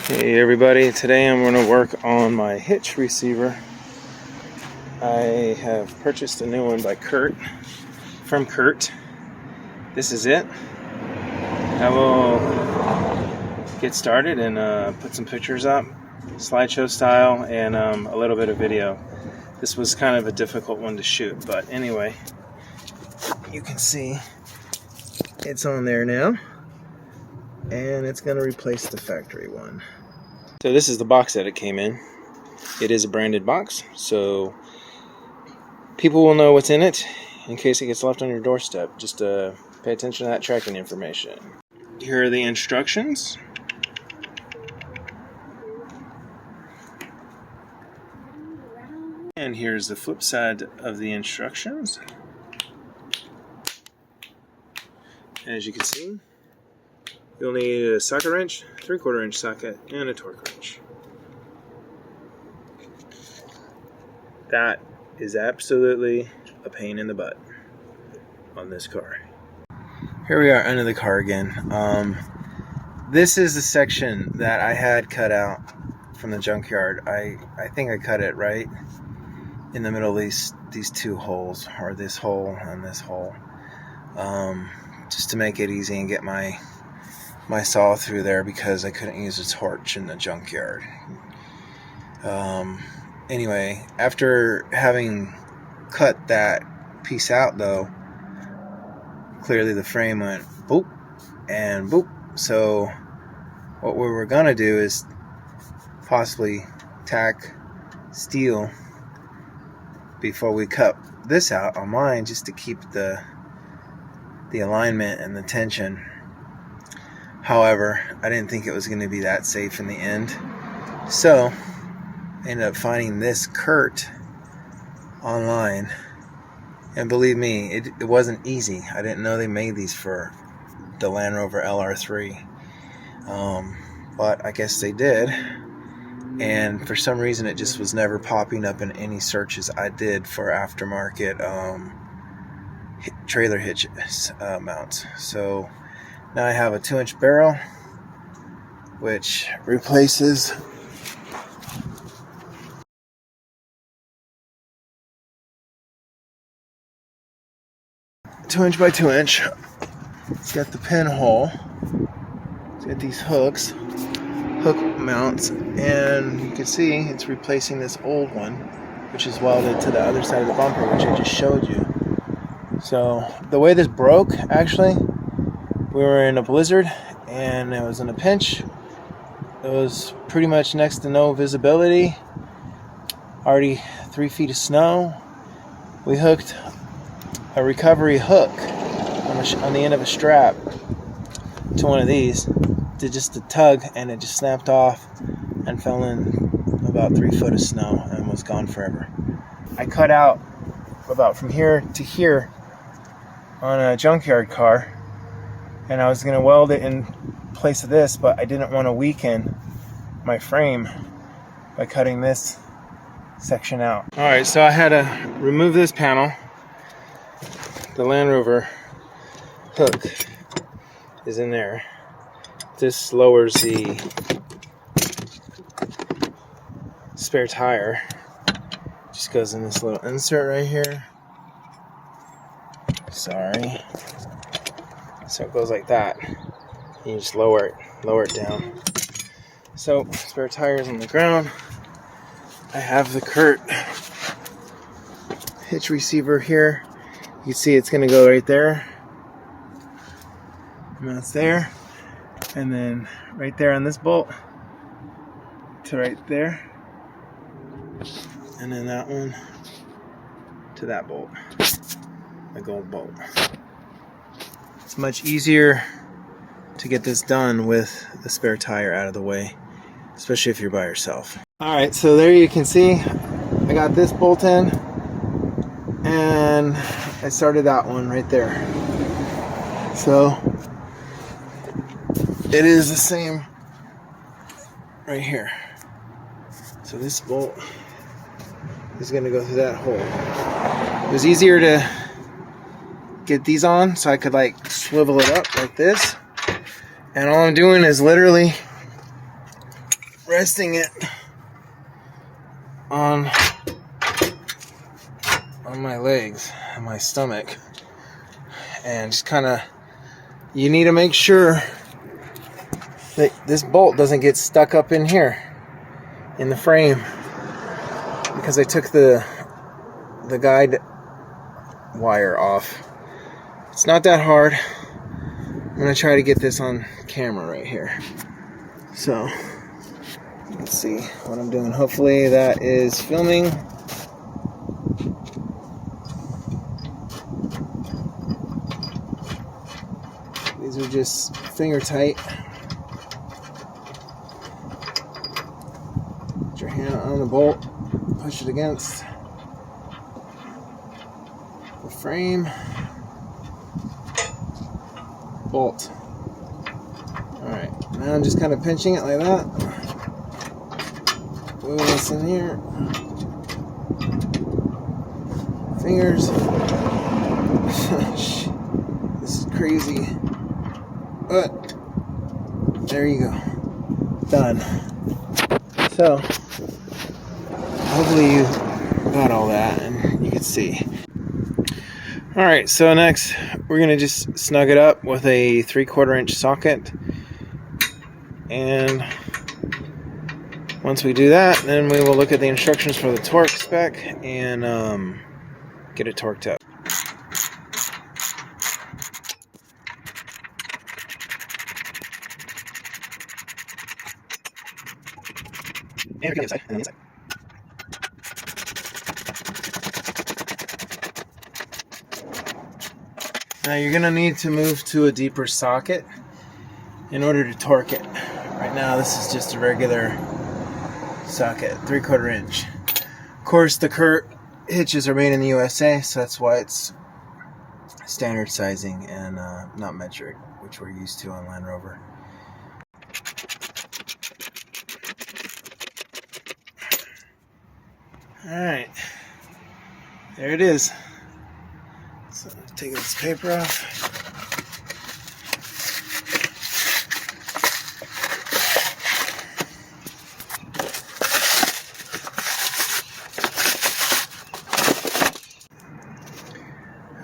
Hey everybody, today I'm going to work on my hitch receiver. I have purchased a new one by CURT, from CURT. This is it. I will get started and put some pictures up, slideshow style, and a little bit of video. This was kind of a difficult one to shoot, but anyway, you can see it's on there now, and it's going to replace the factory one. So this is the box that it came in. It is a branded box, so people will know what's in it in case it gets left on your doorstep. Just pay attention to that tracking information. Here are the instructions. And here's the flip side of the instructions. As you can see, you'll need a socket wrench, 3/4 inch socket, and a torque wrench. That is absolutely a pain in the butt on this car. Here we are under the car again. This is the section that I had cut out from the junkyard. I think I cut it right in the middle of these two holes, or this hole and this hole, just to make it easy and get my saw through there, because I couldn't use a torch in the junkyard. Anyway, after having cut that piece out though, clearly the frame went boop and boop. So what we were gonna do is possibly tack steel before we cut this out on mine, just to keep the alignment and the tension. However, I didn't think it was going to be that safe in the end, so I ended up finding this CURT online, and believe me, it wasn't easy. I didn't know they made these for the Land Rover LR3, but I guess they did, and for some reason it just was never popping up in any searches I did for aftermarket trailer hitch mounts. So now I have a 2-inch barrel, which replaces a 2-inch by 2-inch. It's got the pinhole. It's got these hook mounts, and you can see it's replacing this old one, which is welded to the other side of the bumper, which I just showed you. So the way this broke, actually, we were in a blizzard and it was in a pinch. It was pretty much next to no visibility, already 3 feet of snow. We hooked a recovery hook on the end of a strap to one of these, to just a tug, and it just snapped off and fell in about 3 foot of snow and was gone forever. I cut out about from here to here on a junkyard car, and I was going to weld it in place of this, but I didn't want to weaken my frame by cutting this section out. Alright, so I had to remove this panel. The Land Rover hook is in there. This lowers the spare tire. Just goes in this little insert right here. Sorry. So it goes like that. You just lower it down. So spare tires on the ground. I have the CURT hitch receiver here. You can see it's going to go right there. And that's there. And then right there on this bolt to right there. And then that one to that bolt. The gold bolt. It's much easier to get this done with the spare tire out of the way, especially if you're by yourself. Alright, so there you can see I got this bolt in, and I started that one right there. So it is the same right here. So this bolt is going to go through that hole. It was easier to get these on so I could like swivel it up like this, And all I'm doing is literally resting it on my legs and my stomach, and just kind of, you need to make sure that this bolt doesn't get stuck up in here in the frame, because I took the guide wire off. It's not that hard. I'm gonna try to get this on camera right here, so let's see what I'm doing. Hopefully that is filming. These are just finger tight. Put your hand on the bolt, push it against the frame, bolt. Alright, now I'm just kind of pinching it like that. Move this in here. Fingers. This is crazy. But there you go. Done. So hopefully you got all that and you can see. Alright, so next we're going to just snug it up with a 3/4 inch socket. And once we do that, then we will look at the instructions for the torque spec and get it torqued up. And the inside, and the inside. Now you're going to need to move to a deeper socket in order to torque it. Right now this is just a regular socket, 3/4 inch. Of course the CURT hitches are made in the USA, so that's why it's standard sizing and not metric, which we're used to on Land Rover. Alright, there it is. So take this paper off.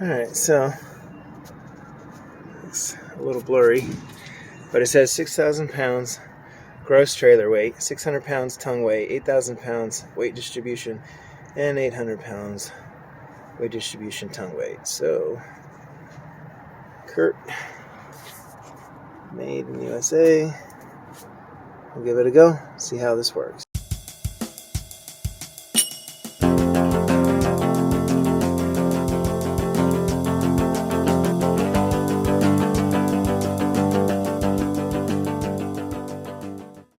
Alright, so it's a little blurry, but it says 6,000 pounds gross trailer weight, 600 pounds tongue weight, 8,000 pounds weight distribution, and 800 pounds weight distribution tongue weight. So CURT, made in the USA. We'll give it a go, see how this works.